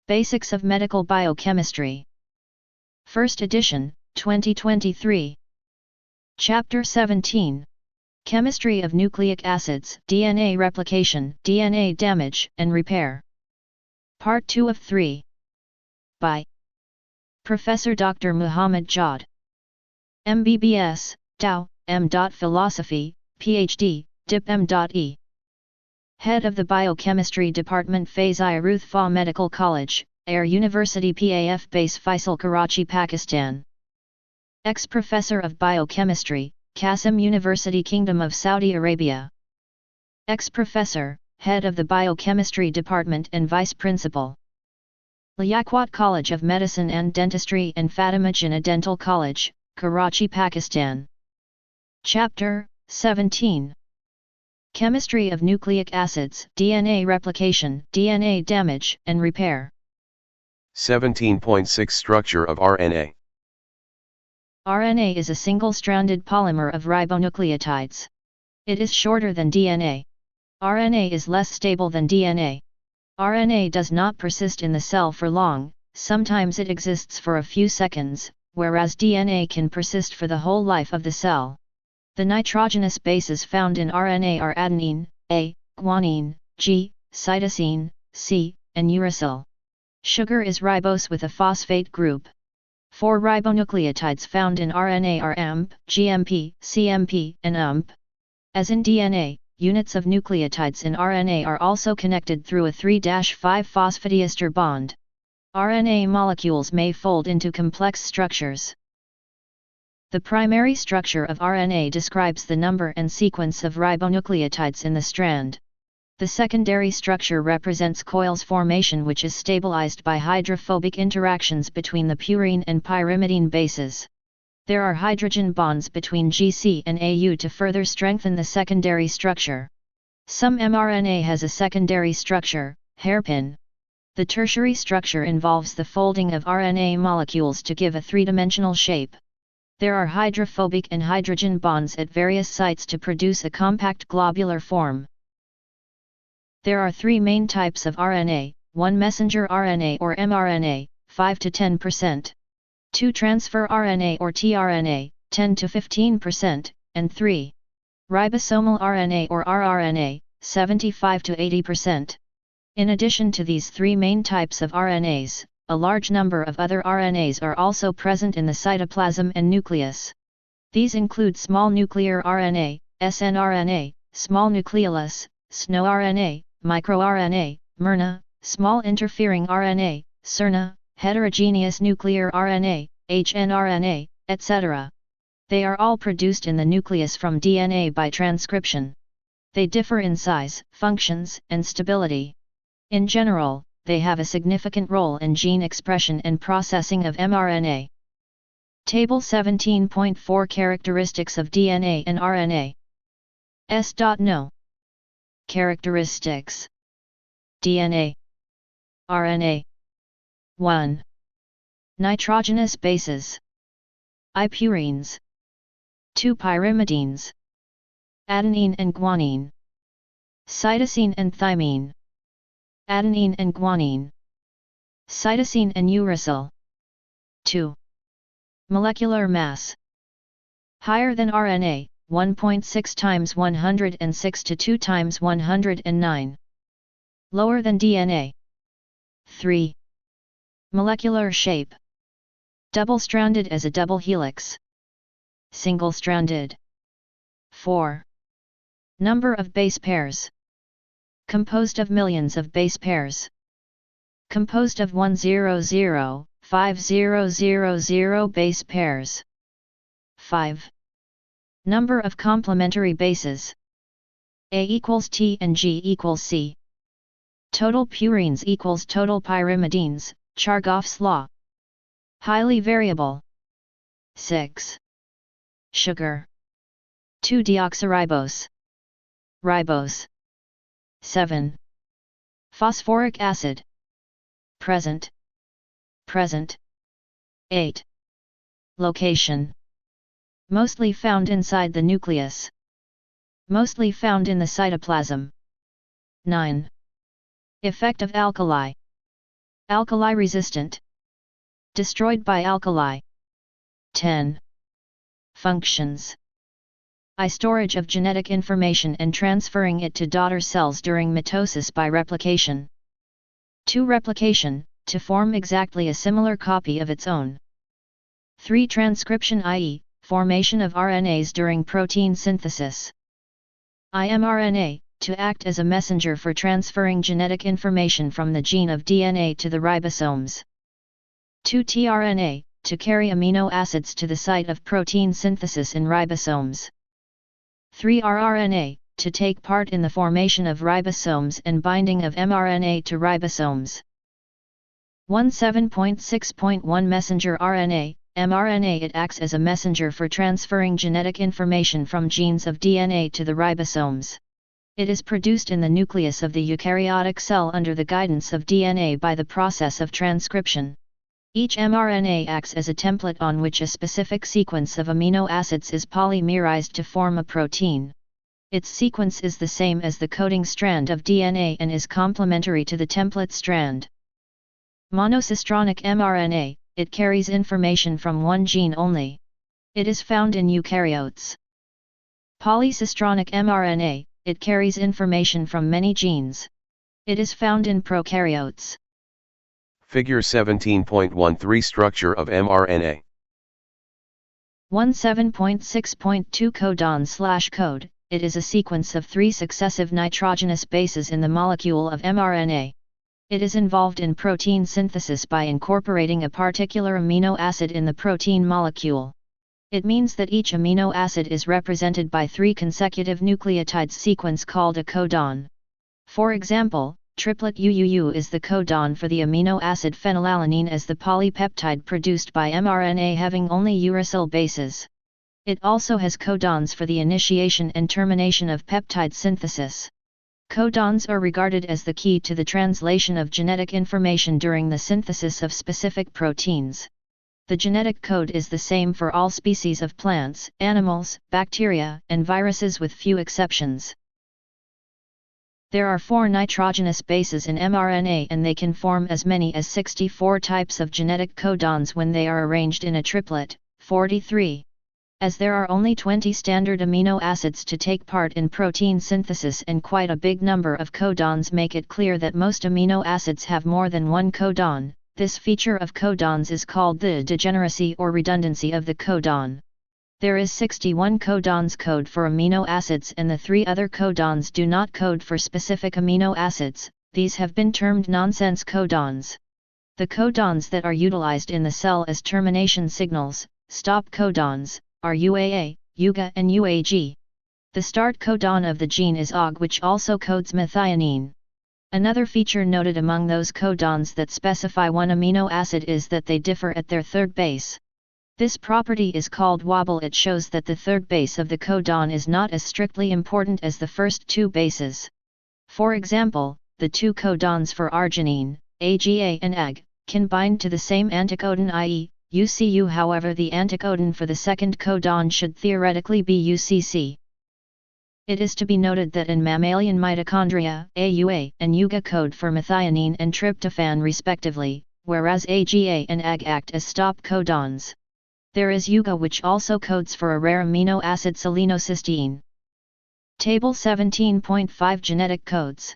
Basics of Medical Biochemistry. First edition, 2023. Chapter 17. Chemistry of Nucleic Acids, DNA Replication, DNA Damage and Repair. Part 2 of 3. By Professor Dr. Muhammad Jawad. MBBS, Tao, M.Phil Philosophy, Ph.D., Dip M.E. Head of the Biochemistry Department, Faisal Ruth Pfau Medical College, Air University-PAF Base, Faisal-Karachi-Pakistan. Ex-Professor of Biochemistry, Qassim University, Kingdom of Saudi Arabia. Ex-Professor, Head of the Biochemistry Department and Vice Principal. Liaquat College of Medicine and Dentistry and Fatima Jinnah Dental College, Karachi, Pakistan. Chapter 17. Chemistry of Nucleic Acids, DNA Replication, DNA Damage and Repair. 17.6 Structure of RNA. RNA is a single-stranded polymer of ribonucleotides. It is shorter than DNA. RNA is less stable than DNA. RNA does not persist in the cell for long, sometimes it exists for a few seconds, whereas DNA can persist for the whole life of the cell. The nitrogenous bases found in RNA are adenine, A, guanine, G, cytosine, C, and uracil. Sugar is ribose with a phosphate group. 4 ribonucleotides found in RNA are AMP, GMP, CMP, and UMP. As in DNA, units of nucleotides in RNA are also connected through a 3-5 phosphodiester bond. RNA molecules may fold into complex structures. The primary structure of RNA describes the number and sequence of ribonucleotides in the strand. The secondary structure represents coils formation, which is stabilized by hydrophobic interactions between the purine and pyrimidine bases. There are hydrogen bonds between GC and AU to further strengthen the secondary structure. Some mRNA has a secondary structure, hairpin. The tertiary structure involves the folding of RNA molecules to give a three-dimensional shape. There are hydrophobic and hydrogen bonds at various sites to produce a compact globular form. There are 3 main types of RNA, 1 messenger RNA or mRNA, 5 to 10%, 2 transfer RNA or tRNA, 10 to 15%, and 3 ribosomal RNA or rRNA, 75 to 80%. In addition to these 3 main types of RNAs, a large number of other RNAs are also present in the cytoplasm and nucleus. These include small nuclear RNA, snRNA, small nucleolus, snRNA, microRNA, mRNA, small interfering RNA, siRNA, heterogeneous nuclear RNA, hnRNA, etc. They are all produced in the nucleus from DNA by transcription. They differ in size, functions, and stability. In general, they have a significant role in gene expression and processing of mRNA. Table 17.4 Characteristics of DNA and RNA. S.No. Characteristics. DNA. RNA. 1. Nitrogenous bases. I-purines. 2 pyrimidines. Adenine and guanine. Cytosine and thymine. Adenine and guanine. Cytosine and uracil. 2. Molecular mass. Higher than RNA, 1.6 times 106 to 2 times 109. Lower than DNA. 3. Molecular shape. Double-stranded as a double helix. Single-stranded. 4. Number of base pairs. Composed of millions of base pairs. Composed of 100, 5000 base pairs. 5. Number of complementary bases. A equals T and G equals C. Total purines equals total pyrimidines, Chargaff's law. Highly variable. 6. Sugar. 2-deoxyribose. Ribose. 7. Phosphoric acid. Present. 8. Location. Mostly found inside the nucleus. Mostly found in the cytoplasm. 9. Effect of alkali. Alkali resistant. Destroyed by alkali. 10. Functions. I. Storage of genetic information and transferring it to daughter cells during mitosis by replication. 2. Replication, to form exactly a similar copy of its own. 3. Transcription, i.e., formation of RNAs during protein synthesis. mRNA, to act as a messenger for transferring genetic information from the gene of DNA to the ribosomes. 2. tRNA, to carry amino acids to the site of protein synthesis in ribosomes. 3. rRNA, to take part in the formation of ribosomes and binding of mRNA to ribosomes. 17.6.1 Messenger RNA, mRNA. It acts as a messenger for transferring genetic information from genes of DNA to the ribosomes. It is produced in the nucleus of the eukaryotic cell under the guidance of DNA by the process of transcription. Each mRNA acts as a template on which a specific sequence of amino acids is polymerized to form a protein. Its sequence is the same as the coding strand of DNA and is complementary to the template strand. Monocistronic mRNA, it carries information from one gene only. It is found in eukaryotes. Polycistronic mRNA, it carries information from many genes. It is found in prokaryotes. Figure 17.13 Structure of mRNA. 17.6.2 Codon/code. It is a sequence of 3 successive nitrogenous bases in the molecule of mRNA. It is involved in protein synthesis by incorporating a particular amino acid in the protein molecule. It means that each amino acid is represented by 3 consecutive nucleotides sequence called a codon. For example, triplet UUU is the codon for the amino acid phenylalanine as the polypeptide produced by mRNA having only uracil bases. It also has codons for the initiation and termination of peptide synthesis. Codons are regarded as the key to the translation of genetic information during the synthesis of specific proteins. The genetic code is the same for all species of plants, animals, bacteria, and viruses with few exceptions. There are 4 nitrogenous bases in mRNA and they can form as many as 64 types of genetic codons when they are arranged in a triplet, 43. As there are only 20 standard amino acids to take part in protein synthesis and quite a big number of codons make it clear that most amino acids have more than one codon. This feature of codons is called the degeneracy or redundancy of the codon. There is 61 codons code for amino acids and the 3 other codons do not code for specific amino acids. These have been termed nonsense codons. The codons that are utilized in the cell as termination signals, stop codons, are UAA, UGA and UAG. The start codon of the gene is OG, which also codes methionine. Another feature noted among those codons that specify one amino acid is that they differ at their third base. This property is called wobble. It shows that the third base of the codon is not as strictly important as the first 2 bases. For example, the 2 codons for arginine, AGA and AG, can bind to the same anticodon, i.e., UCU. However, the anticodon for the second codon should theoretically be UCC. It is to be noted that in mammalian mitochondria, AUA and UGA code for methionine and tryptophan respectively, whereas AGA and AG act as stop codons. There is UGA which also codes for a rare amino acid selenocysteine. Table 17.5 Genetic codes.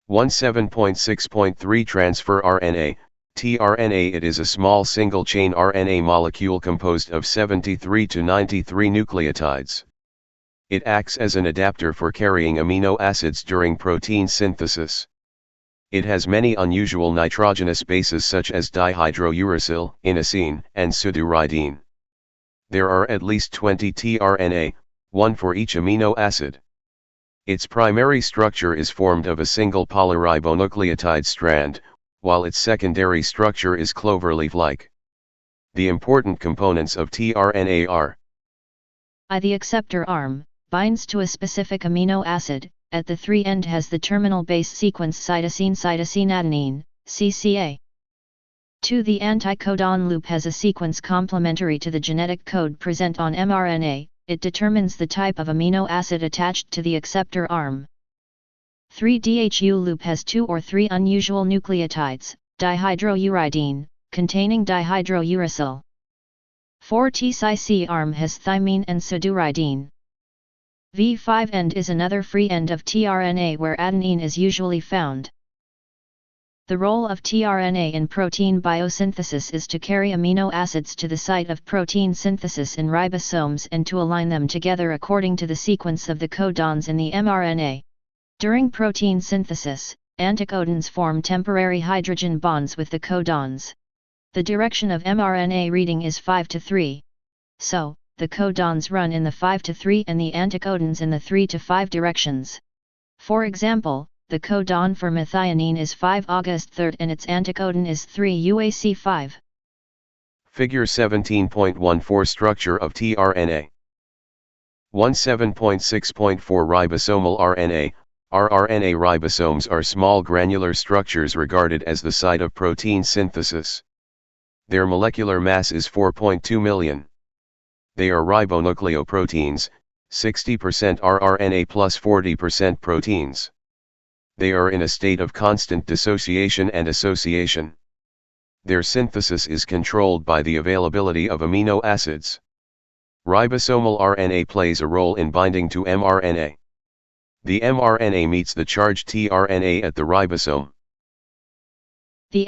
17.6.3 Transfer RNA, tRNA. It is a small single-chain RNA molecule composed of 73 to 93 nucleotides. It acts as an adapter for carrying amino acids during protein synthesis. It has many unusual nitrogenous bases such as dihydrouracil, inosine, and pseudoridine. There are at least 20 tRNA, 1 for each amino acid. Its primary structure is formed of a single polyribonucleotide strand, while its secondary structure is cloverleaf-like. The important components of tRNA are: I. The acceptor arm binds to a specific amino acid, at the 3' end has the terminal base sequence cytosine-adenine, CCA. 2. The anticodon loop has a sequence complementary to the genetic code present on mRNA. It determines the type of amino acid attached to the acceptor arm. 3-DHU loop has 2 or 3 unusual nucleotides, dihydrouridine, containing dihydrouracil. 4-T-Cy-C arm has thymine and pseuduridine. V5 end is another free end of tRNA where adenine is usually found. The role of tRNA in protein biosynthesis is to carry amino acids to the site of protein synthesis in ribosomes and to align them together according to the sequence of the codons in the mRNA. During protein synthesis, anticodons form temporary hydrogen bonds with the codons. The direction of mRNA reading is 5-3. So, the codons run in the 5-3 and the anticodons in the 3-5 directions. For example, the codon for methionine is 5 August 3 and its anticodon is 3 UAC5. Figure 17.14 Structure of tRNA. 17.6.4 Ribosomal RNA. rRNA ribosomes are small granular structures regarded as the site of protein synthesis. Their molecular mass is 4.2 million. They are ribonucleoproteins, 60% rRNA plus 40% proteins. They are in a state of constant dissociation and association. Their synthesis is controlled by the availability of amino acids. Ribosomal RNA plays a role in binding to mRNA. The mRNA meets the charged tRNA at the ribosome. The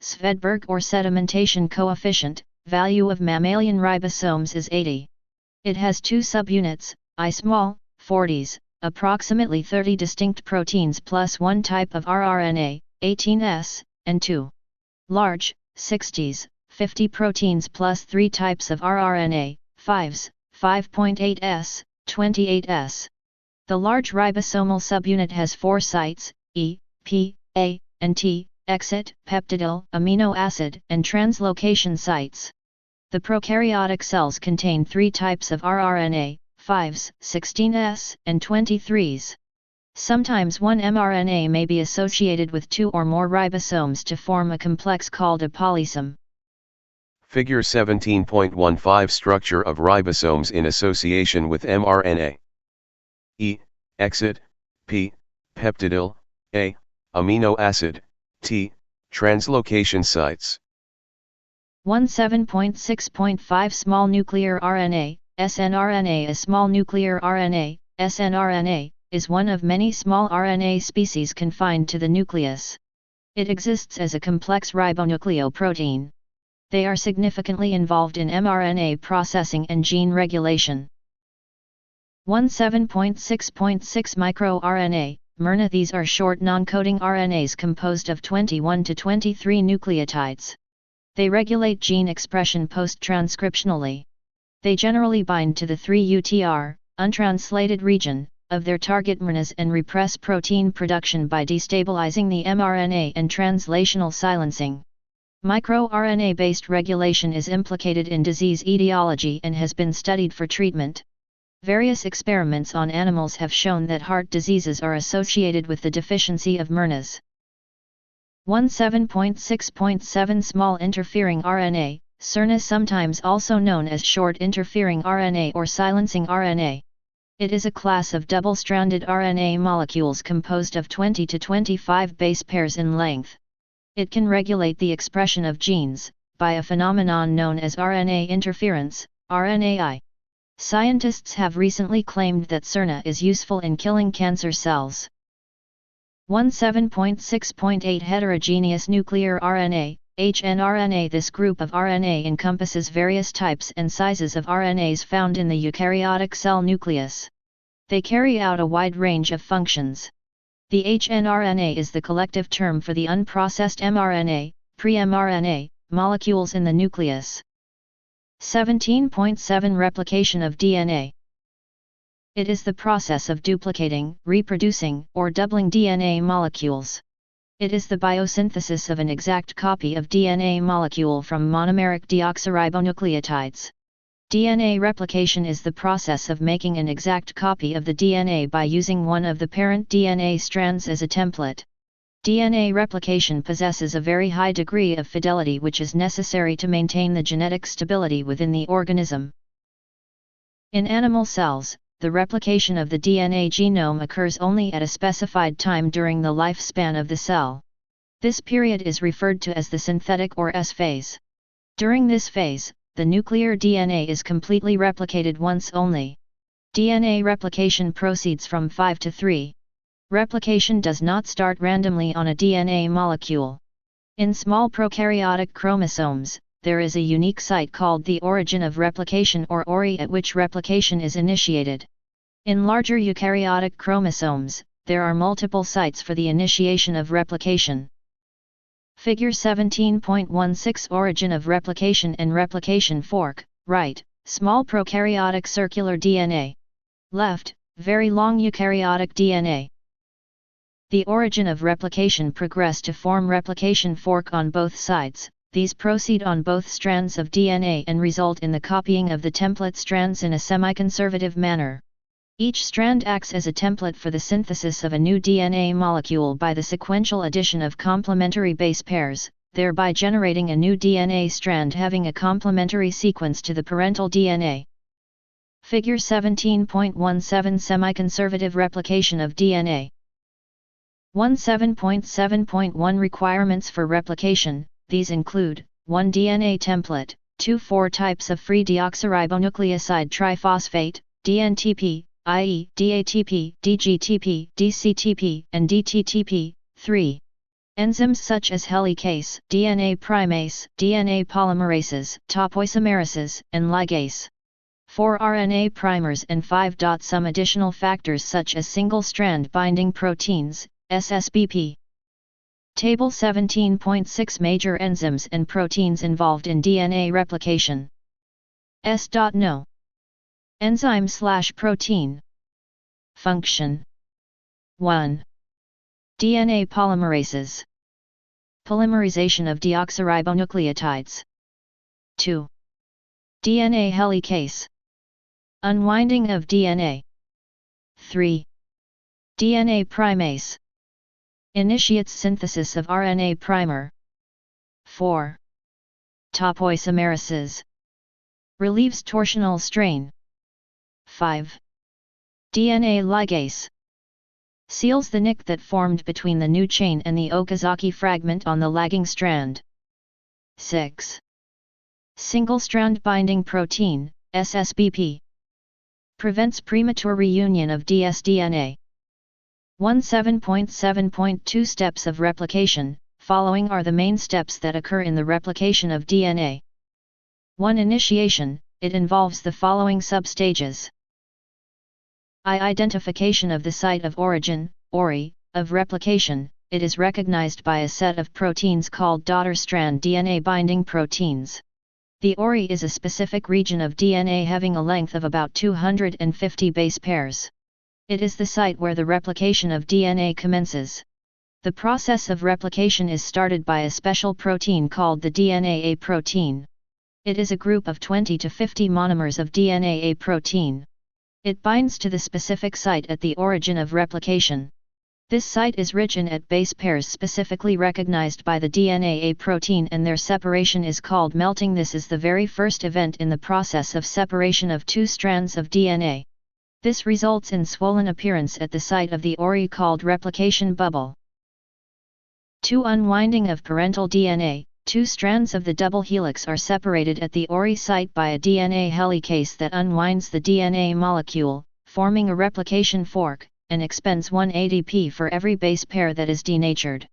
Svedberg or sedimentation coefficient value of mammalian ribosomes is 80. It has 2 subunits, I small, 40s, approximately 30 distinct proteins plus 1 type of rRNA, 18S, and 2 large, 60s, 50 proteins plus 3 types of rRNA, 5s, 5.8S, 28S. The large ribosomal subunit has 4 sites, E, P, A, and T, exit, peptidyl, amino acid, and translocation sites. The prokaryotic cells contain 3 types of rRNA, 5s, 16S, and 23s. Sometimes one mRNA may be associated with 2 or more ribosomes to form a complex called a polysome. Figure 17.15 Structure of ribosomes in association with mRNA. E, exit, P, peptidyl, A, amino acid, T, translocation sites. 17.6.5 Small nuclear RNA, snRNA. A small nuclear RNA, snRNA, is one of many small RNA species confined to the nucleus. It exists as a complex ribonucleoprotein. They are significantly involved in mRNA processing and gene regulation. 17.6.6 microRNA, mRNA. These are short non-coding RNAs composed of 21 to 23 nucleotides. They regulate gene expression post-transcriptionally. They generally bind to the 3-UTR, untranslated region, of their target mRNAs and repress protein production by destabilizing the mRNA and translational silencing. MicroRNA-based regulation is implicated in disease etiology and has been studied for treatment. Various experiments on animals have shown that heart diseases are associated with the deficiency of mRNAs. 17.6.7 Small interfering RNA, siRNA, sometimes also known as short interfering RNA or silencing RNA. It is a class of double-stranded RNA molecules composed of 20 to 25 base pairs in length. It can regulate the expression of genes, by a phenomenon known as RNA interference, RNAi. Scientists have recently claimed that siRNA is useful in killing cancer cells. 17.6.8 Heterogeneous nuclear RNA, hnRNA. This group of RNA encompasses various types and sizes of RNAs found in the eukaryotic cell nucleus. They carry out a wide range of functions. The hnRNA is the collective term for the unprocessed mRNA, pre-mRNA, molecules in the nucleus. 17.7 Replication of DNA. It is the process of duplicating, reproducing, or doubling DNA molecules. It is the biosynthesis of an exact copy of DNA molecule from monomeric deoxyribonucleotides. DNA replication is the process of making an exact copy of the DNA by using one of the parent DNA strands as a template. DNA replication possesses a very high degree of fidelity which is necessary to maintain the genetic stability within the organism. In animal cells, the replication of the DNA genome occurs only at a specified time during the lifespan of the cell. This period is referred to as the synthetic or S phase. During this phase, the nuclear DNA is completely replicated once only. DNA replication proceeds from 5 to 3. Replication does not start randomly on a DNA molecule. In small prokaryotic chromosomes, there is a unique site called the origin of replication or ORI at which replication is initiated. In larger eukaryotic chromosomes, there are multiple sites for the initiation of replication. Figure 17.16 Origin of replication and replication fork, right, small prokaryotic circular DNA. Left, very long eukaryotic DNA. The origin of replication progress to form replication fork on both sides. These proceed on both strands of DNA and result in the copying of the template strands in a semi-conservative manner. Each strand acts as a template for the synthesis of a new DNA molecule by the sequential addition of complementary base pairs, thereby generating a new DNA strand having a complementary sequence to the parental DNA. Figure 17.17 Semi-conservative replication of DNA. 17.7.1 Requirements for replication. These include 1 DNA template, 2 4 types of free deoxyribonucleoside triphosphate, DNTP, i.e., DATP, DGTP, DCTP, and DTTP, 3. Enzymes such as helicase, DNA primase, DNA polymerases, topoisomerases, and ligase. 4 RNA primers and 5. Some additional factors such as single-strand binding proteins, SSBP. Table 17.6 Major enzymes and proteins involved in DNA replication. S.No. Enzyme/protein. Function. 1. DNA polymerases. Polymerization of deoxyribonucleotides. 2. DNA helicase. Unwinding of DNA. 3. DNA primase. Initiates synthesis of RNA primer. 4. Topoisomerases. Relieves torsional strain. 5. DNA ligase. Seals the nick that formed between the new chain and the Okazaki fragment on the lagging strand. 6. Single-strand binding protein, SSBP. Prevents premature reunion of dsDNA. 17.7.2 Steps of replication. Following are the main steps that occur in the replication of DNA. 1. Initiation. It involves the following substages. Identification of the site of origin, ORI, of replication. It is recognized by a set of proteins called daughter strand DNA binding proteins. The ORI is a specific region of DNA having a length of about 250 base pairs. It is the site where the replication of DNA commences. The process of replication is started by a special protein called the DNA A protein. It is a group of 20 to 50 monomers of DNA A protein. It binds to the specific site at the origin of replication. This site is rich in at base pairs specifically recognized by the DNA A protein, and their separation is called melting. This is the very first event in the process of separation of two strands of DNA. This results in swollen appearance at the site of the ORI called replication bubble. 2. Unwinding of parental DNA. Two strands of the double helix are separated at the ORI site by a DNA helicase that unwinds the DNA molecule, forming a replication fork, and expends 1 ADP for every base pair that is denatured.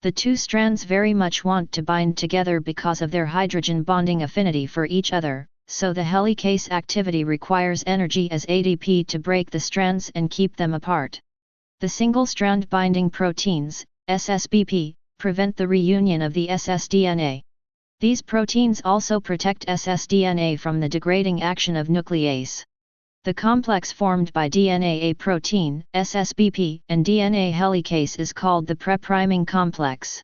The two strands very much want to bind together because of their hydrogen bonding affinity for each other, so the helicase activity requires energy as ADP to break the strands and keep them apart. The single-strand binding proteins, SSBP, prevent the reunion of the ssDNA. These proteins also protect ssDNA from the degrading action of nuclease. The complex formed by DNA A protein, SSBP, and DNA helicase is called the prepriming complex.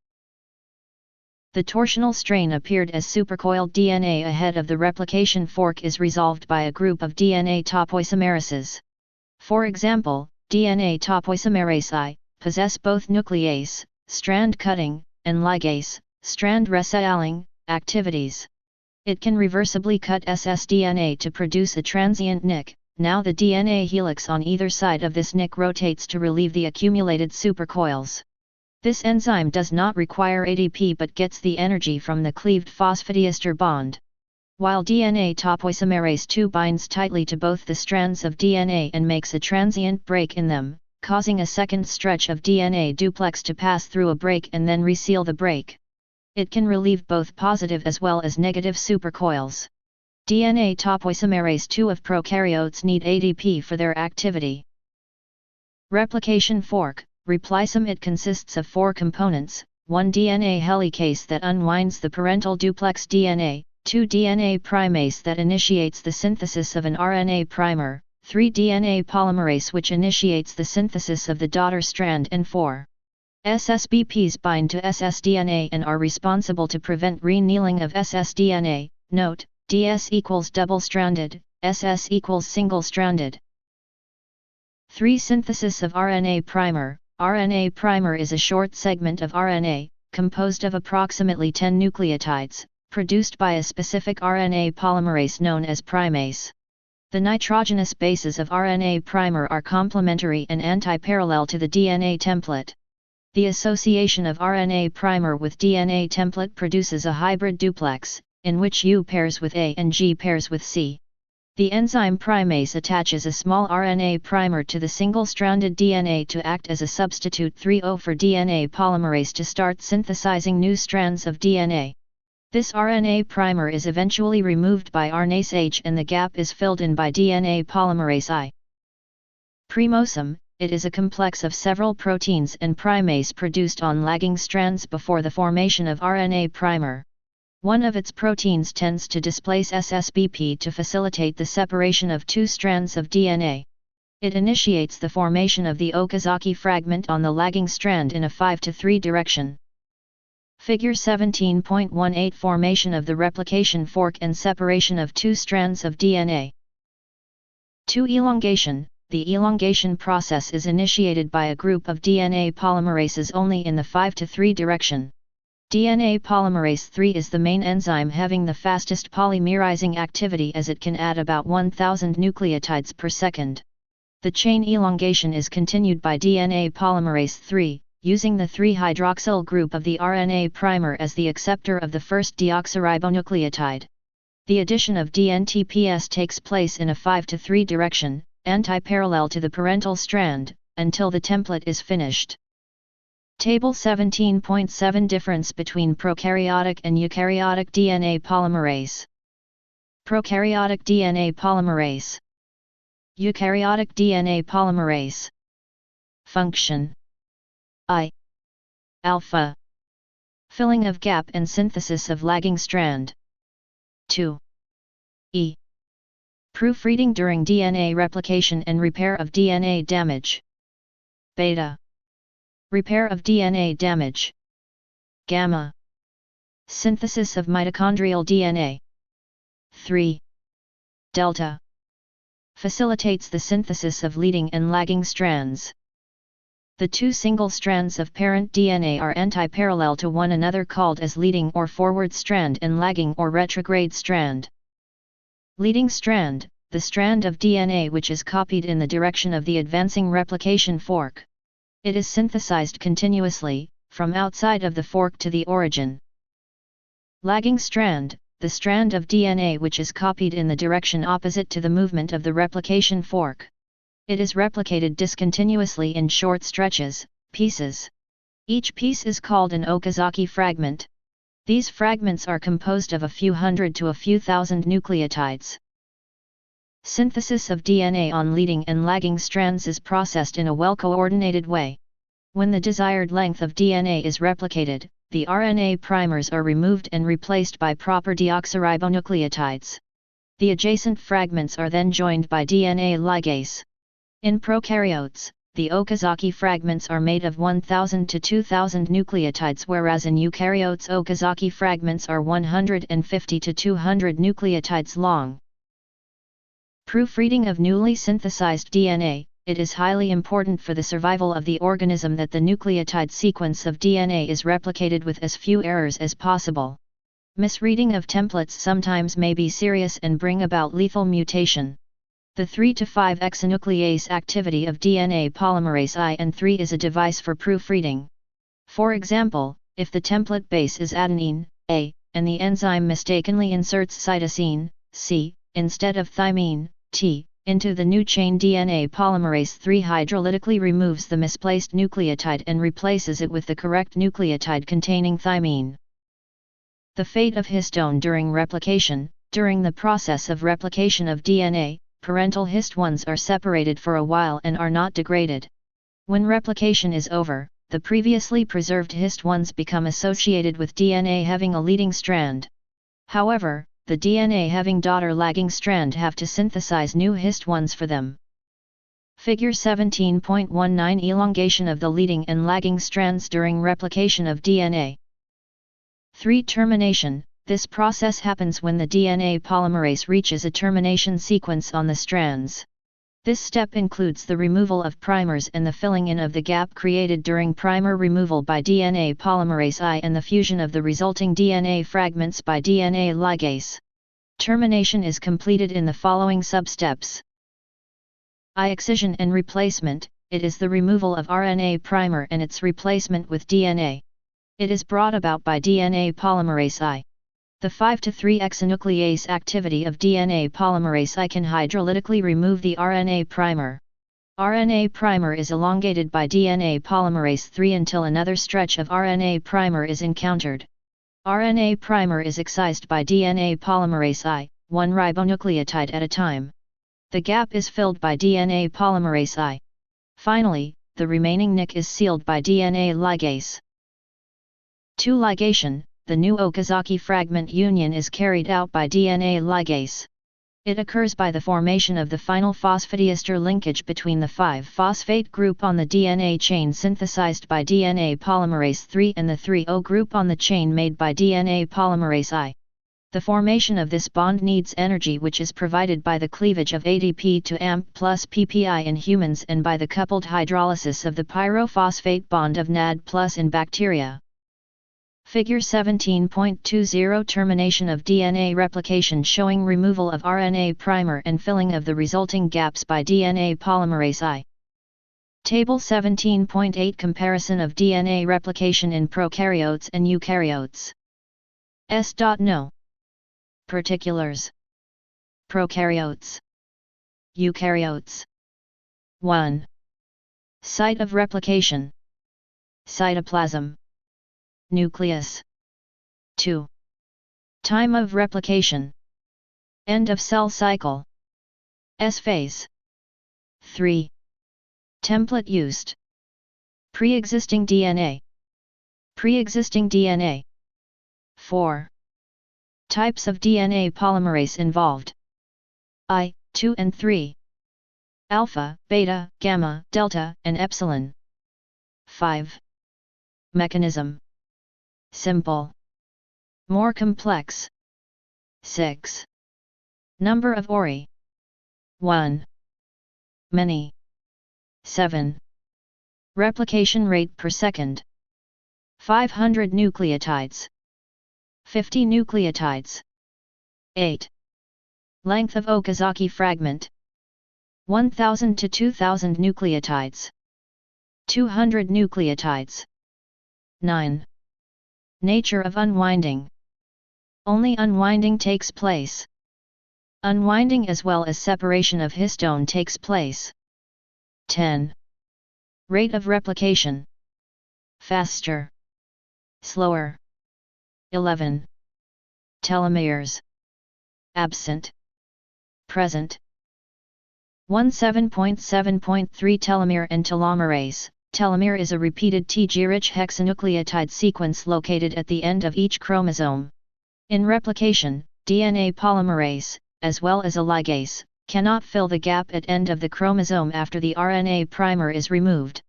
The torsional strain appeared as supercoiled DNA ahead of the replication fork is resolved by a group of DNA topoisomerases. For example, DNA topoisomerase I possess both nuclease, strand cutting, and ligase, strand resealing, activities. It can reversibly cut ssDNA to produce a transient nick, now the DNA helix on either side of this nick rotates to relieve the accumulated supercoils. This enzyme does not require ADP but gets the energy from the cleaved phosphodiester bond. While DNA topoisomerase II binds tightly to both the strands of DNA and makes a transient break in them, causing a second stretch of DNA duplex to pass through a break and then reseal the break. It can relieve both positive as well as negative supercoils. DNA topoisomerase II of prokaryotes need ADP for their activity. Replication fork, replisome. It consists of 4 components: 1 DNA helicase that unwinds the parental duplex DNA, 2 DNA primase that initiates the synthesis of an RNA primer, 3 DNA polymerase which initiates the synthesis of the daughter strand, and 4 SSBPs bind to ssDNA and are responsible to prevent re-annealing of ssDNA. Note: DS equals double-stranded, SS equals single-stranded. 3. Synthesis of RNA primer. RNA primer is a short segment of RNA, composed of approximately 10 nucleotides, produced by a specific RNA polymerase known as primase. The nitrogenous bases of RNA primer are complementary and anti-parallel to the DNA template. The association of RNA primer with DNA template produces a hybrid duplex, in which U pairs with A and G pairs with C. The enzyme primase attaches a small RNA primer to the single-stranded DNA to act as a substitute 3O for DNA polymerase to start synthesizing new strands of DNA. This RNA primer is eventually removed by RNase H and the gap is filled in by DNA polymerase I. Primosome. It is a complex of several proteins and primase produced on lagging strands before the formation of RNA primer. One of its proteins tends to displace SSBP to facilitate the separation of 2 strands of DNA. It initiates the formation of the Okazaki fragment on the lagging strand in a 5-to-3 direction. Figure 17.18 Formation of the replication fork and separation of 2 strands of DNA. 2. Elongation. The elongation process is initiated by a group of DNA polymerases only in the 5-to-3 direction. DNA polymerase III is the main enzyme having the fastest polymerizing activity as it can add about 1000 nucleotides per second. The chain elongation is continued by DNA polymerase III, using the 3-hydroxyl group of the RNA primer as the acceptor of the first deoxyribonucleotide. The addition of DNTPS takes place in a 5-to-3 direction, anti-parallel to the parental strand, until the template is finished. Table 17.7 Difference between prokaryotic and eukaryotic DNA polymerase. Prokaryotic DNA polymerase. Eukaryotic DNA polymerase. Function: I. Alpha. Filling of gap and synthesis of lagging strand. 2. E. Proofreading during DNA replication and repair of DNA damage. Beta. Repair of DNA damage. Gamma. Synthesis of mitochondrial DNA. 3. Delta. Facilitates the synthesis of leading and lagging strands. The 2 single strands of parent DNA are anti-parallel to one another, called as leading or forward strand and lagging or retrograde strand. Leading strand, the strand of DNA which is copied in the direction of the advancing replication fork. It is synthesized continuously, from outside of the fork to the origin. Lagging strand, the strand of DNA which is copied in the direction opposite to the movement of the replication fork. It is replicated discontinuously in short stretches, pieces. Each piece is called an Okazaki fragment. These fragments are composed of a few hundred to a few thousand nucleotides. Synthesis of DNA on leading and lagging strands is processed in a well-coordinated way. When the desired length of DNA is replicated, the RNA primers are removed and replaced by proper deoxyribonucleotides. The adjacent fragments are then joined by DNA ligase. In prokaryotes, the Okazaki fragments are made of 1000 to 2000 nucleotides, whereas in eukaryotes Okazaki fragments are 150 to 200 nucleotides long. Proofreading of newly synthesized DNA. It is highly important for the survival of the organism that the nucleotide sequence of DNA is replicated with as few errors as possible. Misreading of templates sometimes may be serious and bring about lethal mutation. The 3 to 5 exonuclease activity of DNA polymerase I and III is a device for proofreading. For example, if the template base is adenine, A, and the enzyme mistakenly inserts cytosine, C, instead of thymine, T, into the new chain, DNA polymerase III hydrolytically removes the misplaced nucleotide and replaces it with the correct nucleotide containing thymine. The fate of histone during replication. During the process of replication of DNA, parental histones are separated for a while and are not degraded. When replication is over, the previously preserved histones become associated with DNA having a leading strand. However, the DNA having daughter lagging strand have to synthesize new histones for them. Figure 17.19 Elongation of the leading and lagging strands during replication of DNA. 3. Termination. This process happens when the DNA polymerase reaches a termination sequence on the strands. This step includes the removal of primers and the filling in of the gap created during primer removal by DNA polymerase I and the fusion of the resulting DNA fragments by DNA ligase. Termination is completed in the following substeps. I. Excision and replacement. It is the removal of RNA primer and its replacement with DNA. It is brought about by DNA polymerase I. The 5 to 3 exonuclease activity of DNA polymerase I can hydrolytically remove the RNA primer. RNA primer is elongated by DNA polymerase III until another stretch of RNA primer is encountered. RNA primer is excised by DNA polymerase I, one ribonucleotide at a time. The gap is filled by DNA polymerase I. Finally, the remaining nick is sealed by DNA ligase. 2. Ligation. The new Okazaki fragment union is carried out by DNA ligase. It occurs by the formation of the final phosphodiester linkage between the 5-phosphate group on the DNA chain synthesized by DNA polymerase III and the 3O group on the chain made by DNA polymerase I. The formation of this bond needs energy, which is provided by the cleavage of ADP to AMP plus PPI in humans and by the coupled hydrolysis of the pyrophosphate bond of NAD plus in bacteria. Figure 17.20 Termination of DNA replication showing removal of RNA primer and filling of the resulting gaps by DNA polymerase I. Table 17.8 Comparison of DNA replication in prokaryotes and eukaryotes. S.No. Particulars. Prokaryotes. Eukaryotes. 1. Site of replication. Cytoplasm. Nucleus. 2. Time of replication. End of cell cycle. S phase. 3. Template used. Pre-existing DNA. Pre-existing DNA. 4. Types of DNA polymerase involved. I, 2 and 3. Alpha, beta, gamma, delta, and epsilon. 5. Mechanism. Simple. More complex. 6. Number of ori. 1. Many. 7. Replication rate per second. 500 nucleotides. 50 nucleotides. 8. Length of Okazaki fragment. 1000 to 2000 nucleotides. 200 nucleotides. 9. Nature of unwinding. Only unwinding takes place. Unwinding as well as separation of histone takes place. 10. Rate of replication. Faster. Slower. 11. Telomeres. Absent. Present. 17.7.3 Telomere and telomerase. Telomere is a repeated Tg-rich hexanucleotide sequence located at the end of each chromosome. In replication, DNA polymerase, as well as a ligase, cannot fill the gap at end of the chromosome after the RNA primer is removed.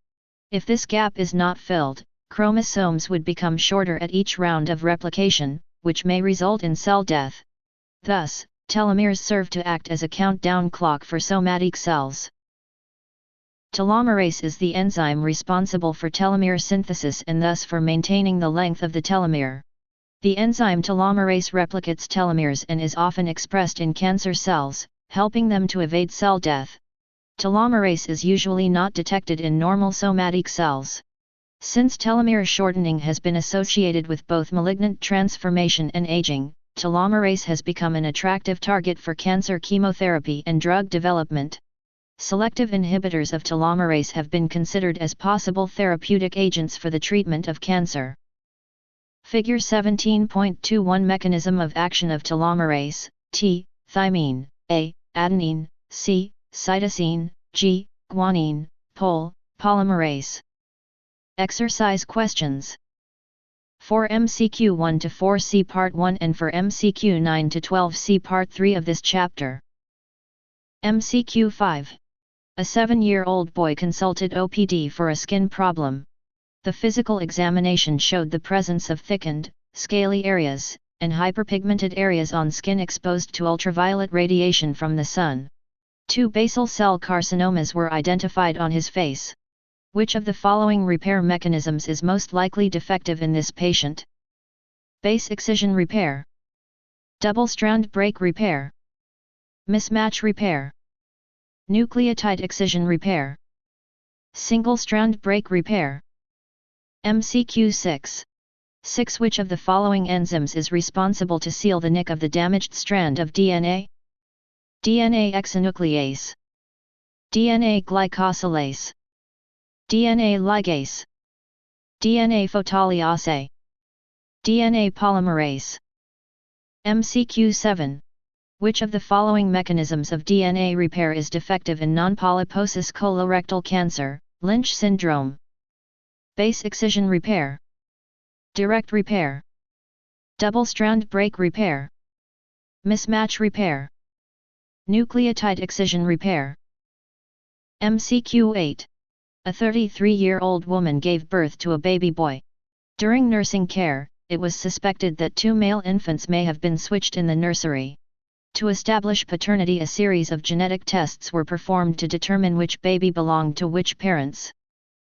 If this gap is not filled, chromosomes would become shorter at each round of replication, which may result in cell death. Thus, telomeres serve to act as a countdown clock for somatic cells. Telomerase is the enzyme responsible for telomere synthesis and thus for maintaining the length of the telomere. The enzyme telomerase replicates telomeres and is often expressed in cancer cells, helping them to evade cell death. Telomerase is usually not detected in normal somatic cells. Since telomere shortening has been associated with both malignant transformation and aging, telomerase has become an attractive target for cancer chemotherapy and drug development. Selective inhibitors of telomerase have been considered as possible therapeutic agents for the treatment of cancer. Figure 17.21 Mechanism of action of telomerase: T. Thymine, A. Adenine, C. Cytosine, G. Guanine, Pol. Polymerase. Exercise questions. For MCQ 1 to 4 see Part 1 and for MCQ 9 to 12 see Part 3 of this chapter. MCQ 5. A 7-year-old boy consulted OPD for a skin problem. The physical examination showed the presence of thickened, scaly areas, and hyperpigmented areas on skin exposed to ultraviolet radiation from the sun. 2 basal cell carcinomas were identified on his face. Which of the following repair mechanisms is most likely defective in this patient? Base excision repair, double-strand break repair, mismatch repair, nucleotide excision repair, single-strand break repair. MCQ 6. Which of the following enzymes is responsible to seal the nick of the damaged strand of DNA? DNA exonuclease, DNA glycosylase, DNA ligase, DNA photolyase, DNA polymerase. MCQ 7. Which of the following mechanisms of DNA repair is defective in non-polyposis colorectal cancer, Lynch syndrome? Base excision repair, direct repair, double-strand break repair, mismatch repair, nucleotide excision repair. MCQ 8. A 33-year-old woman gave birth to a baby boy. During nursing care, it was suspected that 2 male infants may have been switched in the nursery. To establish paternity, a series of genetic tests were performed to determine which baby belonged to which parents.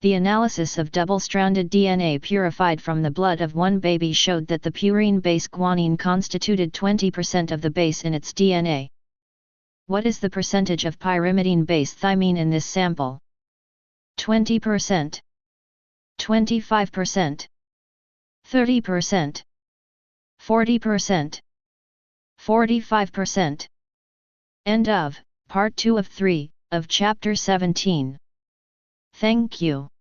The analysis of double-stranded DNA purified from the blood of one baby showed that the purine base guanine constituted 20% of the base in its DNA. What is the percentage of pyrimidine base thymine in this sample? 20%, 25%, 30%, 40%, 45%. End of Part 2 of 3 of Chapter 17. Thank you.